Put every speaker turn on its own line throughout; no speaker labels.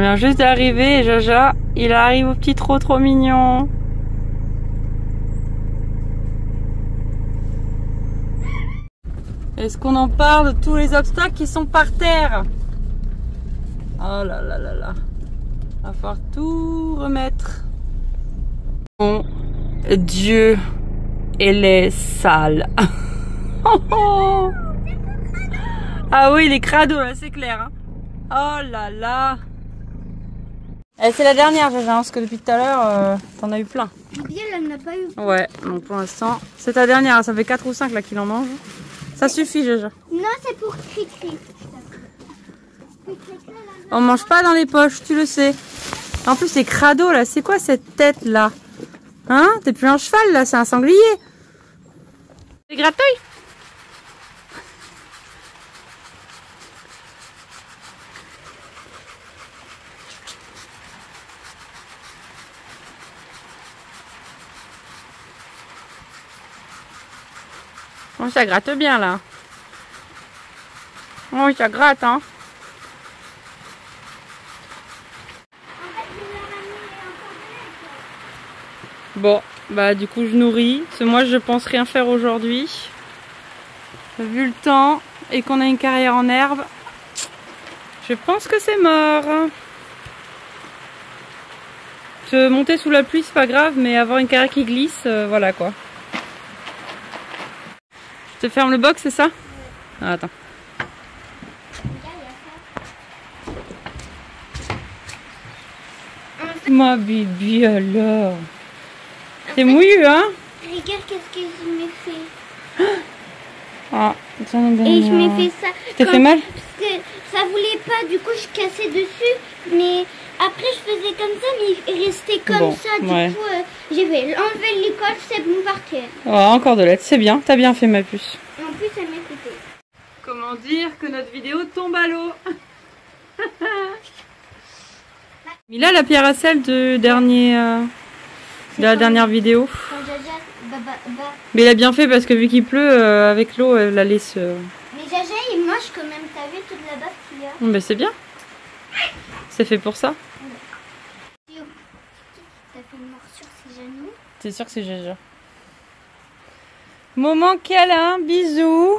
vient juste d'arriver et Jaja, il arrive au petit trot trop mignon. Est-ce qu'on en parle de tous les obstacles qui sont par terre? Oh là là là là. Va falloir tout remettre. Mon Dieu, elle est sale. Ah oui, les crados là, c'est clair. Hein. Oh là là. C'est la dernière, Jaja, parce que depuis tout à l'heure, t'en as eu plein.
Bien, elle n'en a pas eu.
Ouais, donc pour l'instant, c'est ta dernière. Ça fait 4 ou 5 là qu'il en mange. Ça suffit, Jaja.
Non, c'est pour Cricri.
On mange pas dans les poches, tu le sais. En plus, les crados là, c'est quoi cette tête là? Hein? T'es plus un cheval là, c'est un sanglier. C'est gratouille. Oh, ça gratte bien là. Oh, ça gratte, hein. Bon, bah du coup je nourris. Parce que moi je pense rien faire aujourd'hui. Vu le temps et qu'on a une carrière en herbe, je pense que c'est mort. Se monter sous la pluie c'est pas grave, mais avoir une carrière qui glisse, voilà quoi. Je te ferme le box, c'est ça? Ah, attends. Ma bibi alors. C'est mouillé, hein?
Regarde qu'est-ce que je m'ai fait.
Ah,
Et je m'ai fait ça.
T'es fait mal?
Parce que ça voulait pas, du coup je cassais dessus. Mais après je faisais comme ça, mais il restait comme
bon,
ça. Du
ouais.
coup, j'ai fait enlever l'école, c'est bon partir.
Oh, encore de l'aide, c'est bien. T'as bien fait ma puce.
Et en plus, elle m'écoutait.
Comment dire que notre vidéo tombe à l'eau? Il a la pierre à sel de la dernière vidéo. Mais il a bien fait parce que vu qu'il pleut, avec l'eau, elle la laisse.
Mais Jaja, il mange quand même. T'as vu toute la base qu'il y a?
Mais c'est bien. C'est fait pour ça.
T'as fait une morsure, c'est genoux.
T'es sûr que c'est Jaja? Moment câlin, bisous.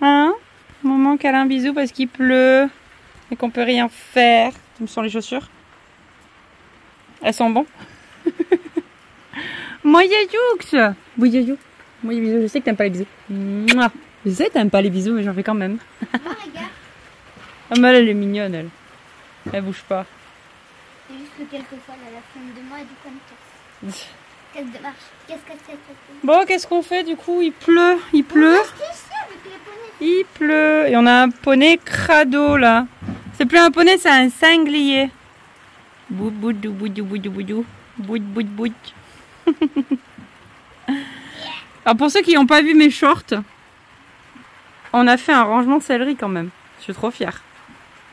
Hein? Moment câlin, bisous parce qu'il pleut et qu'on peut rien faire. Tu me sens les chaussures? Elles sont bonnes. Moyayoux. Moyayoux. Moi, bisous. Je sais que t'aimes pas les bisous. Mouah. Je sais que t'aimes pas les bisous, mais j'en fais quand même.
Moi, regarde.
Ah, mais elle est mignonne, elle. Elle bouge pas.
C'est juste que quelquefois, elle a la flemme de moi et du coup, elle me casse. Qu'est-ce de marche? Qu'est-ce que c'est?
Bon, qu'est-ce qu'on fait du coup? Il pleut. Il pleut. Il pleut. Et on a un poney crado là. C'est plus un poney, c'est un sanglier. Bout, boudou, boudou, boudou, boudou. Bout, bout, bout. Alors pour ceux qui n'ont pas vu mes shorts, on a fait un rangement de céleri quand même. Je suis trop fière.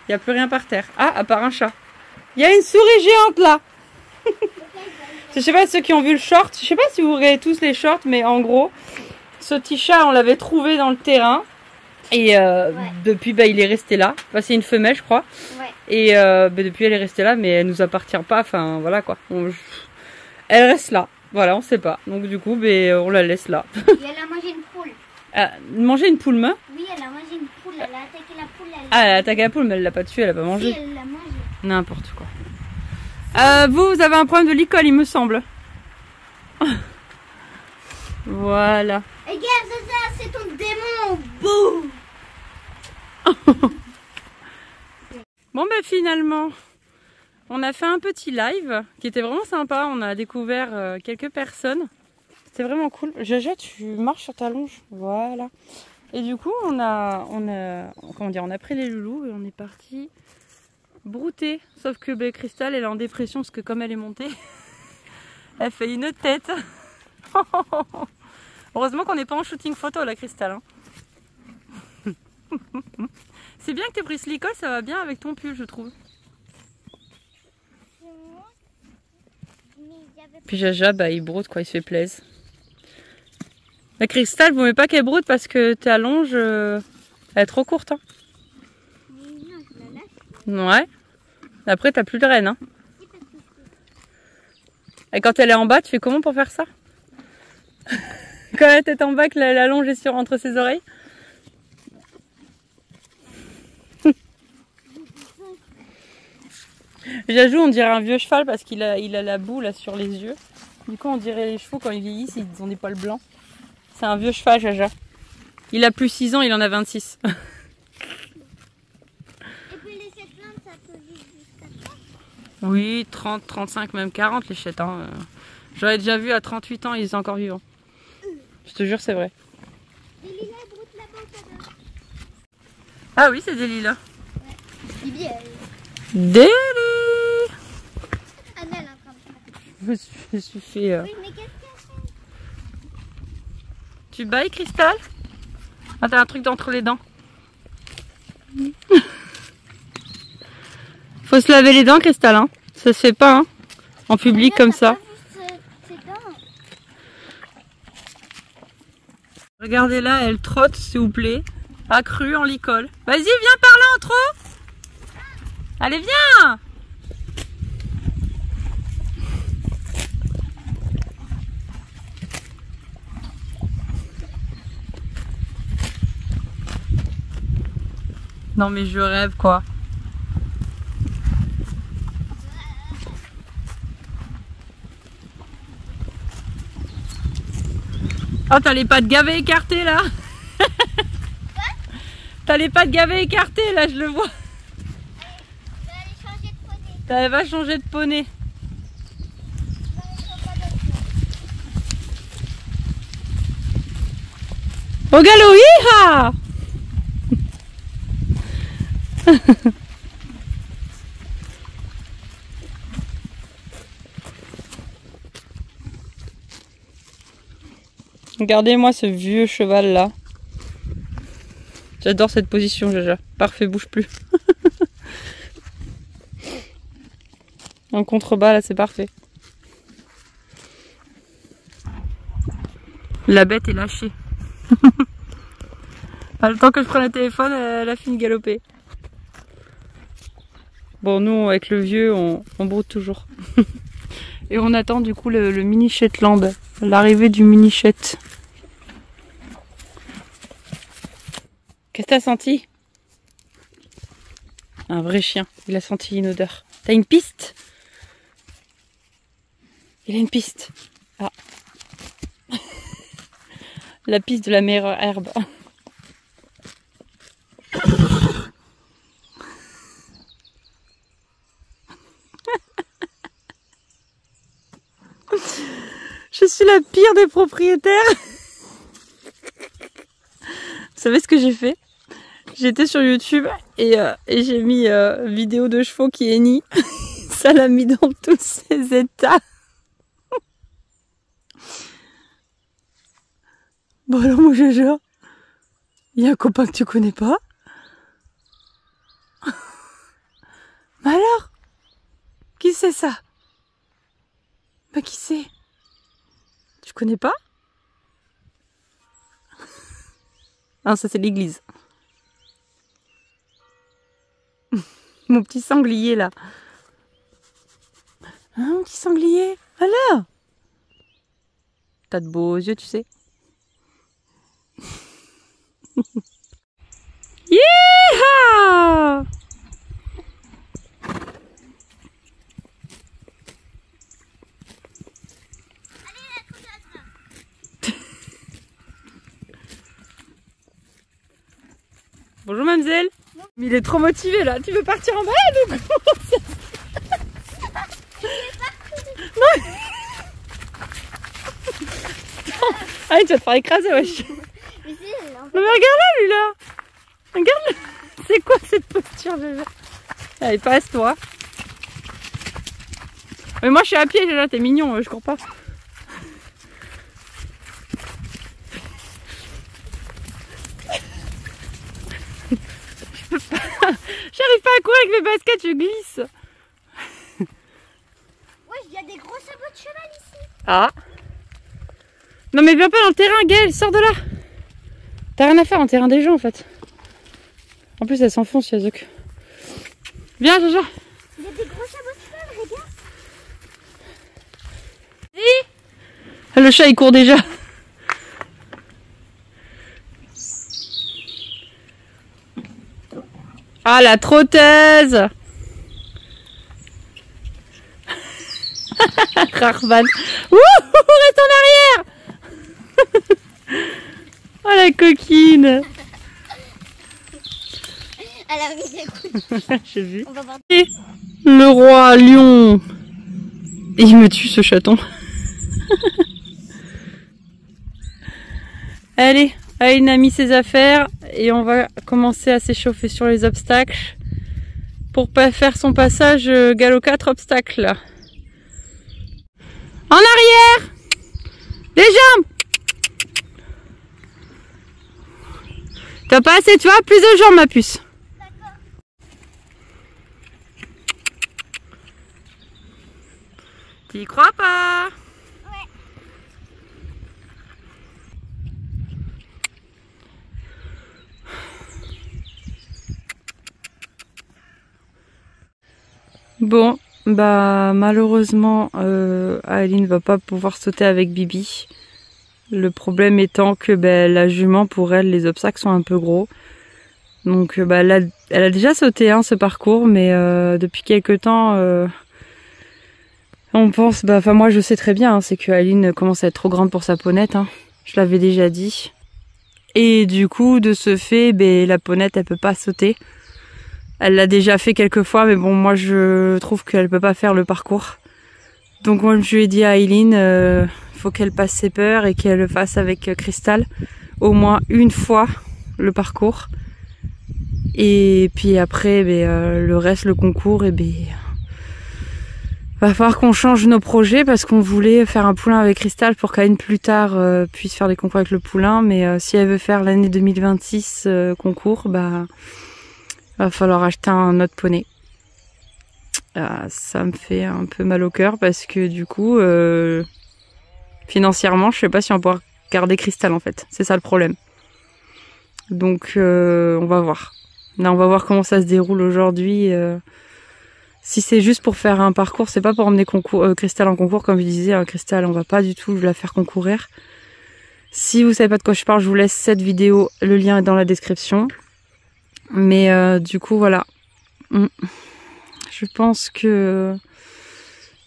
Il n'y a plus rien par terre. Ah, à part un chat. Il y a une souris géante là. Je sais pas ceux qui ont vu le short. Je sais pas si vous regardez tous les shorts, mais en gros, ce petit chat, on l'avait trouvé dans le terrain. Et depuis, bah, il est resté là. Enfin, c'est une femelle, je crois.
Ouais.
Et bah, depuis, elle est restée là, mais elle nous appartient pas. Enfin, voilà quoi. Elle reste là. Voilà, on sait pas. Donc du coup, bah, on la laisse là.
Et elle a mangé une poule.
Manger une poule, main?
Oui, elle a mangé une poule. Elle a attaqué la poule.
Ah, elle a attaqué la poule, mais elle l'a pas tuée, elle a pas mangé.
Si, elle l'a mangée.
N'importe quoi. Vous avez un problème de licol, il me semble. Voilà.
Regarde, ça, c'est ton démon. Boum.
Bon ben finalement, on a fait un petit live qui était vraiment sympa. On a découvert quelques personnes. C'était vraiment cool. Jaja, tu marches sur ta longe. Voilà. Et du coup, on a pris les loulous et on est parti brouter. Sauf que ben, Cristal, elle est en dépression parce que comme elle est montée, elle fait une tête. Heureusement qu'on n'est pas en shooting photo là, Cristal. Hein. C'est bien que tu aies pris ce licol, ça va bien avec ton pull, je trouve. Puis Jaja, bah, il broute quoi, il se fait plaisir. La Cristal, vous ne voulez pas qu'elle broute parce que ta longe, elle est trop courte. Hein. Ouais. Après, t'as plus de rênes. Hein. Et quand elle est en bas, tu fais comment pour faire ça? Quand la tête en bas, que la longe est sur entre ses oreilles. J'ajoute, on dirait un vieux cheval parce qu'il a la boue là sur les yeux. Du coup, on dirait les chevaux quand ils vieillissent, ils ont des poils blancs. C'est un vieux cheval, Jaja. Il a plus 6 ans, il en a 26.
Et puis les Shetland, ça peut vivre jusqu'à quoi?
Oui, 30, 35, même 40 les Shetlands. Hein. J'aurais déjà vu à 38 ans, ils étaient encore vivants. Je te jure, c'est vrai.
Des lilas broutent là-bas au cadavre.
Ah oui, c'est des lilas.
Ouais. Bibi,
Des
Anna, elle a encore
Je me suis fait...
Oui, mais qu'est-ce qu'elle fait?
Tu bailles, Cristal? Ah, t'as un truc d'entre les dents. Faut se laver les dents, Cristal, hein. Ça se fait pas, hein. En public comme ça. Regardez là, elle trotte, s'il vous plaît. Accrue en licol. Vas-y, viens par là, en trop. Allez, viens. Non mais je rêve quoi. Oh, t'as les pattes gavées écartées là. T'as les pattes gavées écartées là, je le vois. Elle va changer de poney. Au galop, hi-ha. Regardez-moi ce vieux cheval là. J'adore cette position, Jaja. Parfait, bouge plus. En contrebas là, c'est parfait. La bête est lâchée. Le temps que je prenne le téléphone, elle a fini de galoper. Bon, nous, avec le vieux, on broute toujours. Et on attend du coup le mini Shetland, l'arrivée du mini Shet. Qu'est-ce que t'as senti? Un vrai chien, il a senti une odeur. T'as une piste? Il a une piste. Ah. La piste de la meilleure herbe. Je suis la pire des propriétaires. Vous savez ce que j'ai fait? J'étais sur YouTube et j'ai mis vidéo de chevaux qui hennient. Ça l'a mis dans tous ses états. Bon alors mon Jaja, il y a un copain que tu connais pas? Mais alors? Qui c'est ça? Bah qui c'est? Tu connais pas? Ah ça c'est l'église. Mon petit sanglier là. Ah, mon petit sanglier. Alors? T'as de beaux yeux tu sais. Yeehaw! Bonjour mademoiselle. Mais il est trop motivé là. Tu veux partir en balade ou quoi? Non. Allez, tu vas te faire écraser, wesh. Non mais regarde là, lui là. Regarde-le. C'est quoi cette posture déjà? Allez, passe-toi. Mais moi je suis à pied déjà, t'es mignon, je cours pas. J'arrive pas à courir avec mes baskets, je glisse.
Ouais, il y a des gros sabots de cheval ici.
Ah. Non mais viens pas dans le terrain, Gaëlle, sors de là. T'as rien à faire dans le terrain des gens en fait. En plus elle s'enfonce, Yazuk. Viens Jaja.
Il y a des
Le chat il court déjà. Ah la trotteuse. Rahman. Wouh, reste en arrière. Oh la coquine.
Elle a mis des coups.
J'ai vu.
On va voir.
Le roi lion. Il me tue ce chaton. Allez, Aïn a mis ses affaires et on va commencer à s'échauffer sur les obstacles pour pas faire son passage galop 4 obstacles. En arrière. Les jambes. T'as pas assez, tu vois, plus de jambes ma puce. T'y crois pas?
Ouais.
Bon, bah malheureusement, Aline va pas pouvoir sauter avec Bibi. Le problème étant que la jument, pour elle, les obstacles sont un peu gros. Donc elle a déjà sauté ce parcours, mais depuis quelques temps, on pense, moi je sais très bien, c'est que Aline commence à être trop grande pour sa ponette. Je l'avais déjà dit. Et du coup, de ce fait, la ponette, elle peut pas sauter. Elle l'a déjà fait quelques fois, mais bon, moi je trouve qu'elle peut pas faire le parcours. Donc moi je lui ai dit à Aileen, faut qu'elle passe ses peurs et qu'elle le fasse avec Cristal au moins une fois le parcours. Et puis après, le reste, le concours, va falloir qu'on change nos projets parce qu'on voulait faire un poulain avec Cristal pour qu'Aline plus tard puisse faire des concours avec le poulain. Mais si elle veut faire l'année 2026 concours, va falloir acheter un autre poney. Ça me fait un peu mal au cœur parce que du coup, financièrement, je sais pas si on va pouvoir garder Cristal en fait. C'est ça le problème. Donc on va voir. Là, on va voir comment ça se déroule aujourd'hui. Si c'est juste pour faire un parcours, c'est pas pour emmener Cristal en concours, comme je disais. Cristal, on va pas du tout la faire concourir. Si vous savez pas de quoi je parle, je vous laisse cette vidéo. Le lien est dans la description. Mais du coup, voilà. Je pense que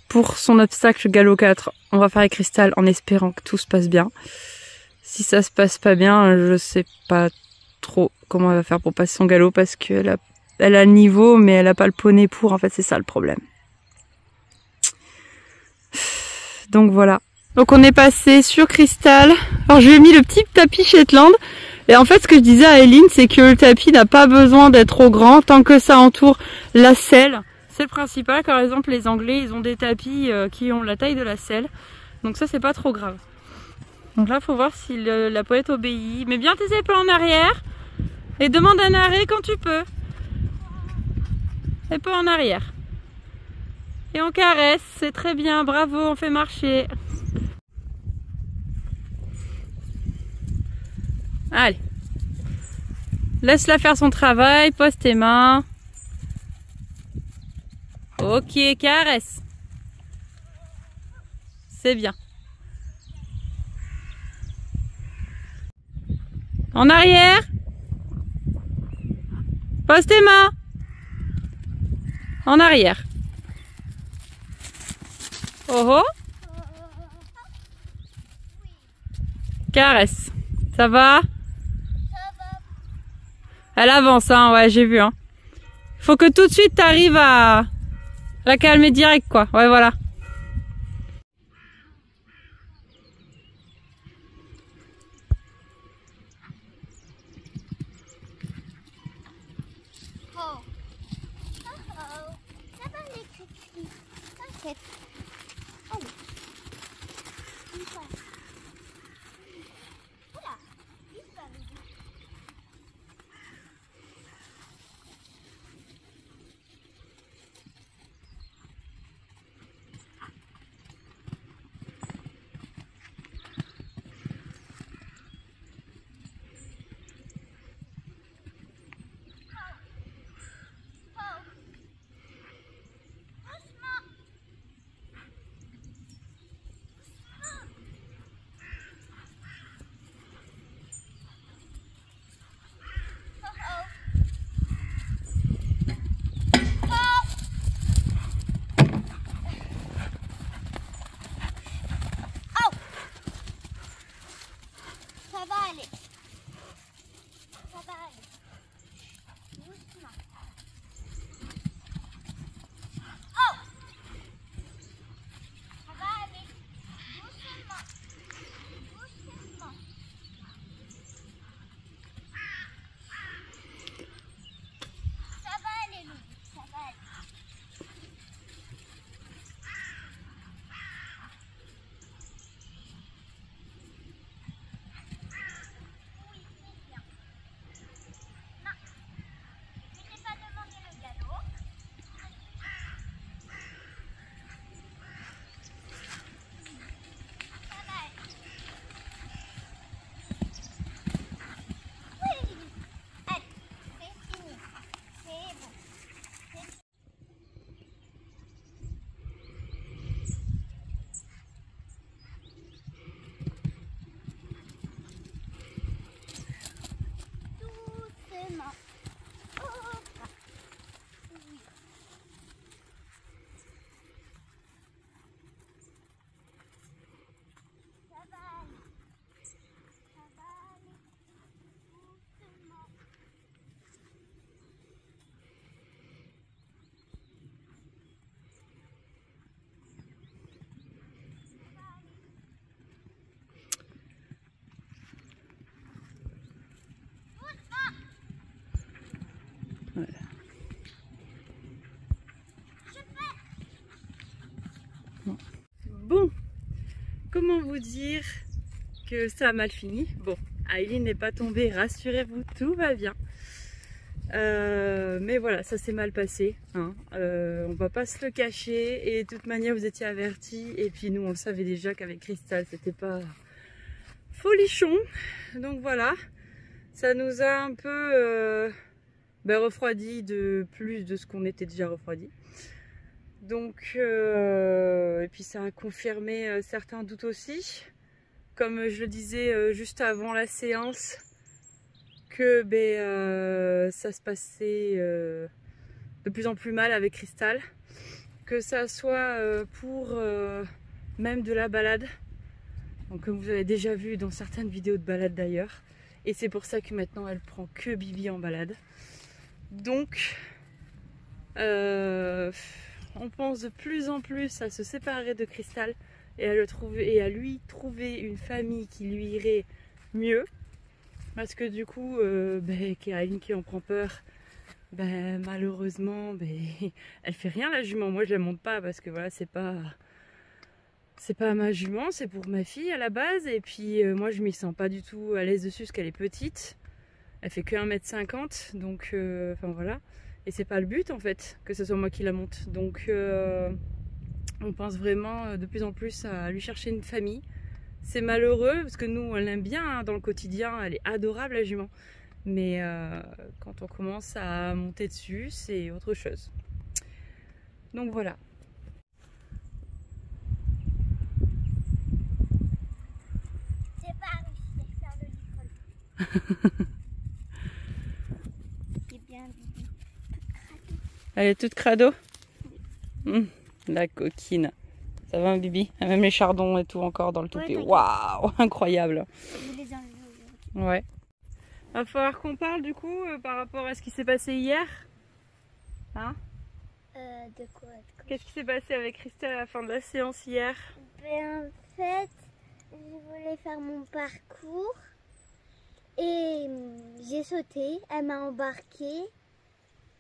pour son obstacle galop 4, on va faire avec Cristal en espérant que tout se passe bien. Si ça se passe pas bien, je sais pas trop comment elle va faire pour passer son galop parce qu'elle a le niveau, mais elle a pas le poney pour. En fait, c'est ça le problème. Donc voilà. Donc on est passé sur Cristal. Alors je lui ai mis le petit tapis Shetland. Et en fait, ce que je disais à Aileen, c'est que le tapis n'a pas besoin d'être trop grand tant que ça entoure la selle. C'est le principal. Par exemple, les Anglais, ils ont des tapis qui ont la taille de la selle. Donc ça, c'est pas trop grave. Donc là, faut voir si la poète obéit. Mets bien tes épaules en arrière et demande un arrêt quand tu peux. Épaules en arrière. Et on caresse, c'est très bien, bravo, on fait marcher. Allez. Laisse-la faire son travail, pose tes mains. Ok, caresse. C'est bien. En arrière. Pose tes mains. En arrière. Oh oh. Caresse. Ça va? Elle avance, ouais, j'ai vu, Faut que tout de suite t'arrives à la calmer direct, quoi. Ouais, voilà.
Ça va les cris. T'inquiète. Allez. Voilà.
comment vous dire que ça a mal fini. Bon, Aileen n'est pas tombée, rassurez-vous, tout va bien. Mais voilà, ça s'est mal passé, hein. On va pas se le cacher, et de toute manière vous étiez avertis, et puis nous on le savait déjà qu'avec Cristal c'était pas folichon. Donc voilà, ça nous a un peu refroidi de plus de ce qu'on était déjà refroidi. Donc et puis ça a confirmé certains doutes aussi, comme je le disais juste avant la séance, que ça se passait de plus en plus mal avec Cristal, que ça soit pour même de la balade, donc comme vous avez déjà vu dans certaines vidéos de balade d'ailleurs, et c'est pour ça que maintenant elle prend que Bibi en balade. Donc on pense de plus en plus à se séparer de Cristal et à lui trouver une famille qui lui irait mieux. Parce que du coup, Aileen qui en prend peur, malheureusement, elle fait rien la jument. Moi je la monte pas parce que voilà, c'est pas ma jument, c'est pour ma fille à la base. Et puis moi je m'y sens pas du tout à l'aise dessus parce qu'elle est petite. Elle fait que 1,50 m, donc enfin voilà. Et c'est pas le but en fait, que ce soit moi qui la monte. Donc on pense vraiment de plus en plus à lui chercher une famille. C'est malheureux parce que nous on l'aime bien hein, dans le quotidien, elle est adorable la jument. Mais quand on commence à monter dessus, c'est autre chose. Donc voilà.
C'est pas réussi à faire le litre. C'est bien, Bibi.
Elle est toute crado. La coquine. Ça va Bibi? Même les chardons et tout encore dans le toupet. Waouh, incroyable.
Je les enlève aujourd'hui.
Ouais. Va falloir qu'on parle du coup par rapport à ce qui s'est passé hier. Hein?
De quoi?
Qu'est-ce qui s'est passé avec Cristal à la fin de la séance hier?
En fait, je voulais faire mon parcours et j'ai sauté, elle m'a embarqué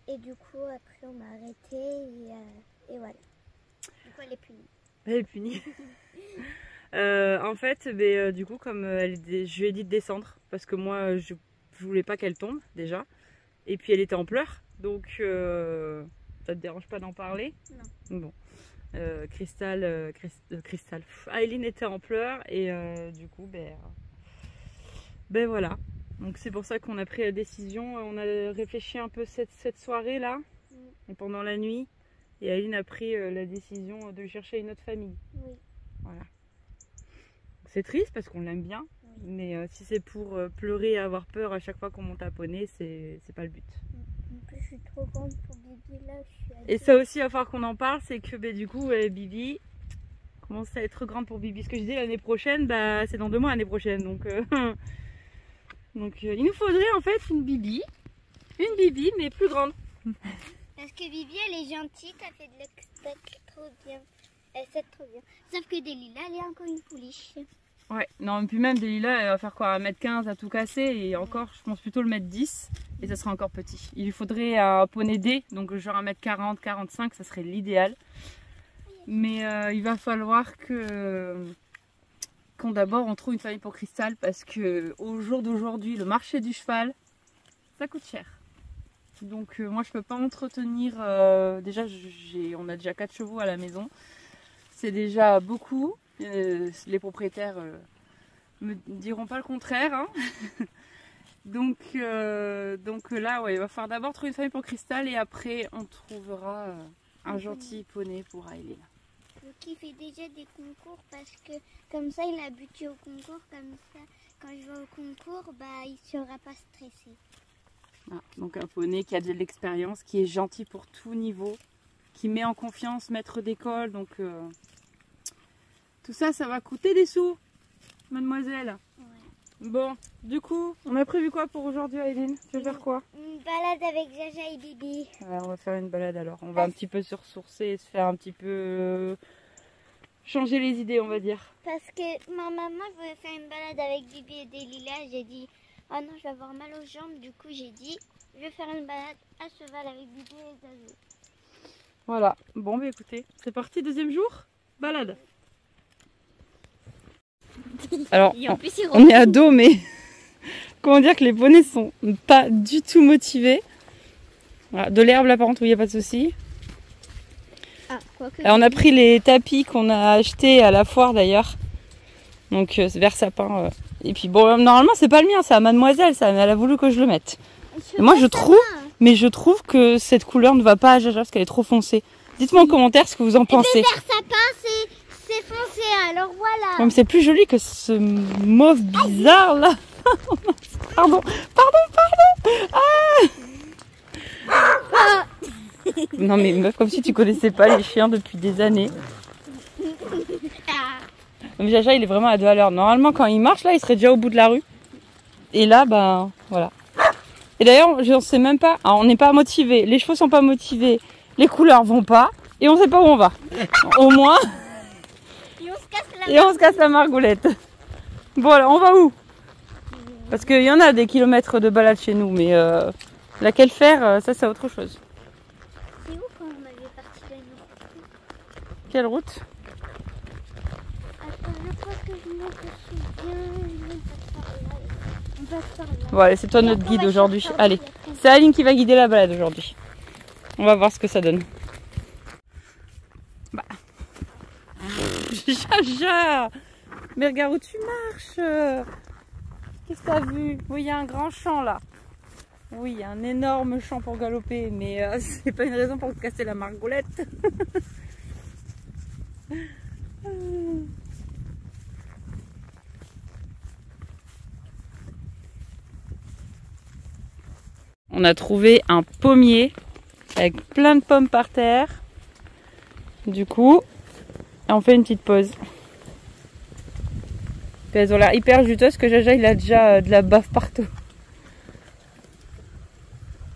et du coup après on m'a arrêté et voilà. Du coup elle est punie.
Elle est punie. En fait, du coup, comme je lui ai dit de descendre, parce que moi, je voulais pas qu'elle tombe déjà. Et puis, elle était en pleurs, donc ça te dérange pas d'en parler?
Non.
Bon. Aileen était en pleurs et du coup, voilà. Donc c'est pour ça qu'on a pris la décision. On a réfléchi un peu cette soirée là, et pendant la nuit. Et Aileen a pris la décision de chercher une autre famille.
Oui.
Voilà. C'est triste parce qu'on l'aime bien, oui. Mais si c'est pour pleurer et avoir peur à chaque fois qu'on monte à poney, c'est pas le but.
En plus, je suis trop grande pour Bibi là.
Et ça aussi, il va falloir qu'on en parle, c'est que du coup, Bibi commence à être grande pour Bibi. Ce que je dis l'année prochaine, c'est dans 2 mois l'année prochaine. Donc, il nous faudrait en fait une Bibi mais plus grande.
Parce que Bibi elle est gentille, elle fait de l'expect trop bien. Elle sait trop bien. Sauf que Delilah elle est encore une pouliche.
Ouais, non, et puis même Delilah elle va faire quoi, 1,15 m à tout casser, et encore je pense plutôt le 1,10 m et ça sera encore petit. Il lui faudrait un poney D, donc genre 1,40 m, 45, ça serait l'idéal. Mais il va falloir qu'on d'abord on trouve une famille pour Cristal, parce que au jour d'aujourd'hui le marché du cheval ça coûte cher. Donc moi je peux pas entretenir, déjà on a déjà 4 chevaux à la maison, c'est déjà beaucoup, les propriétaires me diront pas le contraire, hein. donc là ouais, il va falloir d'abord trouver une famille pour Cristal et après on trouvera un gentil poney pour Aileen.
Qui fait déjà des concours parce que comme ça il a habitué au concours, comme ça quand je vais au concours il sera pas stressé.
Ah, donc un poney qui a de l'expérience, qui est gentil pour tout niveau, qui met en confiance, maître d'école, donc tout ça, ça va coûter des sous, mademoiselle. Ouais. Bon, du coup, on a prévu quoi pour aujourd'hui, Aileen? Tu veux faire quoi?
Une balade avec Jaja et Bibi.
Ouais, on va faire une balade alors, on va un petit peu se ressourcer et se faire un petit peu changer les idées, on va dire.
Parce que ma maman voulait faire une balade avec Bibi et Delilah, j'ai dit oh non, je vais avoir mal aux jambes, du coup j'ai dit je vais faire une balade à cheval avec Bibi et Zazo.
Voilà, bon écoutez, c'est parti, 2e jour, balade. Alors,
Et en plus, il
on est à dos, mais comment dire que les poneys sont pas du tout motivés. Voilà, de l'herbe là par contre, où il n'y a pas de souci.
Ah, quoique.
On a pris les tapis qu'on a achetés à la foire d'ailleurs. Donc vers sapin. Et puis bon, normalement c'est pas le mien, c'est à mademoiselle ça, mais elle a voulu que je le mette. Et moi je trouve, mais je trouve que cette couleur ne va pas à Jaja parce qu'elle est trop foncée. Dites-moi en commentaire ce que vous en pensez.
Le vert sapin, c'est foncé, alors voilà.
Ouais, mais c'est plus joli que ce mauve bizarre là. Pardon. Ah non mais meuf, comme si tu connaissais pas les chiens depuis des années. Donc Jaja il est vraiment à 2 à l'heure. Normalement quand il marche là il serait déjà au bout de la rue. Et là ben voilà. Et d'ailleurs je ne sais même pas, alors, on n'est pas motivé, les chevaux sont pas motivés, les couleurs vont pas et on sait pas où on va. Au moins. Et on se casse la margoulette. Bon alors on va où? Parce qu'il y en a des kilomètres de balade chez nous, mais laquelle faire, ça c'est autre chose.
C'est où quand on avait parti la nuit?
Quelle route?
Attends, je crois que je me souviens. On passe par là.
Bon allez, c'est toi notre guide aujourd'hui. Allez, c'est Aline qui va guider la balade aujourd'hui. On va voir ce que ça donne. Bah. Jaja! Mais regarde où tu marches! Qu'est-ce que t'as vu? Oui, il y a un grand champ là. Oui, il y a un énorme champ pour galoper, mais c'est pas une raison pour te casser la margoulette. On a trouvé un pommier avec plein de pommes par terre. Du coup, on fait une petite pause. Puis elles ont l'air hyper juteuses que Jaja il a déjà de la baffe partout.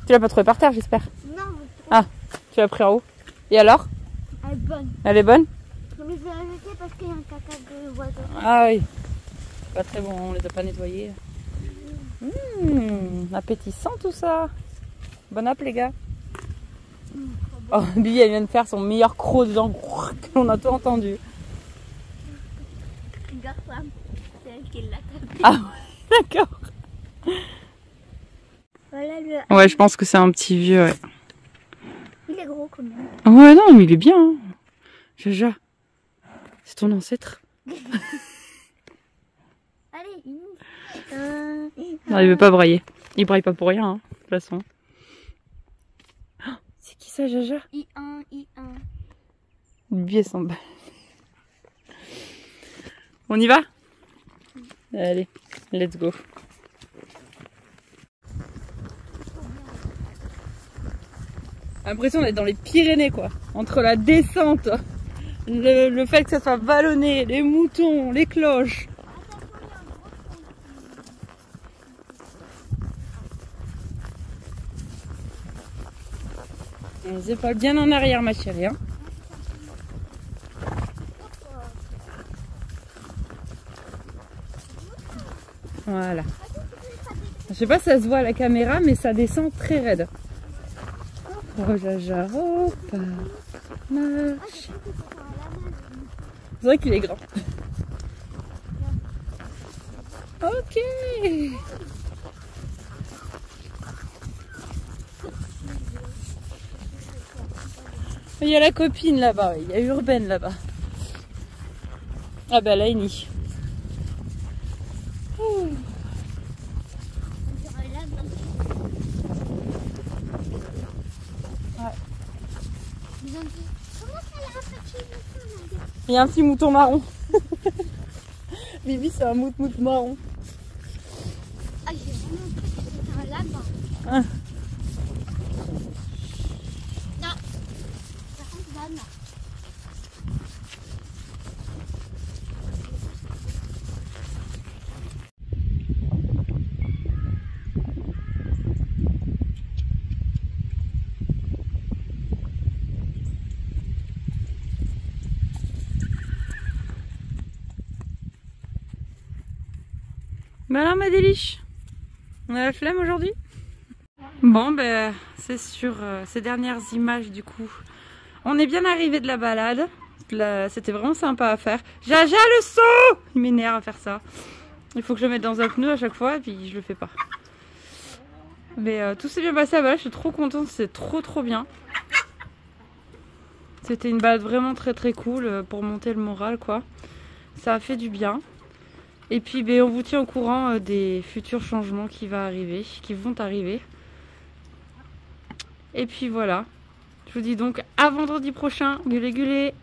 Tu l'as pas trouvé par terre j'espère?
Non.
Ah, tu l'as pris en haut. Et alors?
Elle est bonne.
Elle est bonne?
Mais je vais la jeter parce qu'il y a un caca de oiseau.
Ah oui. Pas très bon, on les a pas nettoyés. Appétissant tout ça. Bon app les gars. Oh, Bibi elle vient de faire son meilleur croc dedans. On a tout entendu.
Regarde-toi. C'est elle qui l'a tapé.
Ah ouais, d'accord.
Voilà le...
Ouais, je pense que c'est un petit vieux, ouais.
Il est gros quand même.
Ouais, non, mais il est bien. Hein. Jaja, c'est ton ancêtre.
Allez,
Non, il veut pas brailler. Il braille pas pour rien, hein, de toute façon. Oh, c'est qui ça, Jaja?
I1.
Bibi, elle s'en bat. On y va? Allez, let's go. L'impression d'être dans les Pyrénées quoi. Entre la descente, le fait que ça soit vallonné, les moutons, les cloches. Les épaules bien en arrière ma chérie. Hein. Voilà. Je sais pas si ça se voit à la caméra mais ça descend très raide. Oh Jaja, repart, marche. C'est vrai qu'il est grand. Ok. Il y a la copine là-bas, il y a Urbaine là-bas. Ah bah là, il nie. Il y a un petit mouton marron. Bibi, c'est un mout-mout marron.
Ah, j'ai vraiment cru que c'était un lapin.
Ah.
Non. Par contre, là, non.
Bah alors ma déliche, on a la flemme aujourd'hui. Bon ben c'est sur ces dernières images du coup. On est bien arrivé de la balade. C'était vraiment sympa à faire. Jaja, le saut! Il m'énerve à faire ça. Il faut que je le mette dans un pneu à chaque fois et puis je le fais pas. Mais tout s'est bien passé. Voilà, je suis trop contente. C'est trop bien. C'était une balade vraiment très cool pour monter le moral, quoi. Ça a fait du bien. Et puis on vous tient au courant des futurs changements qui vont arriver. Et puis voilà. Je vous dis donc à vendredi prochain. Gulé gulé.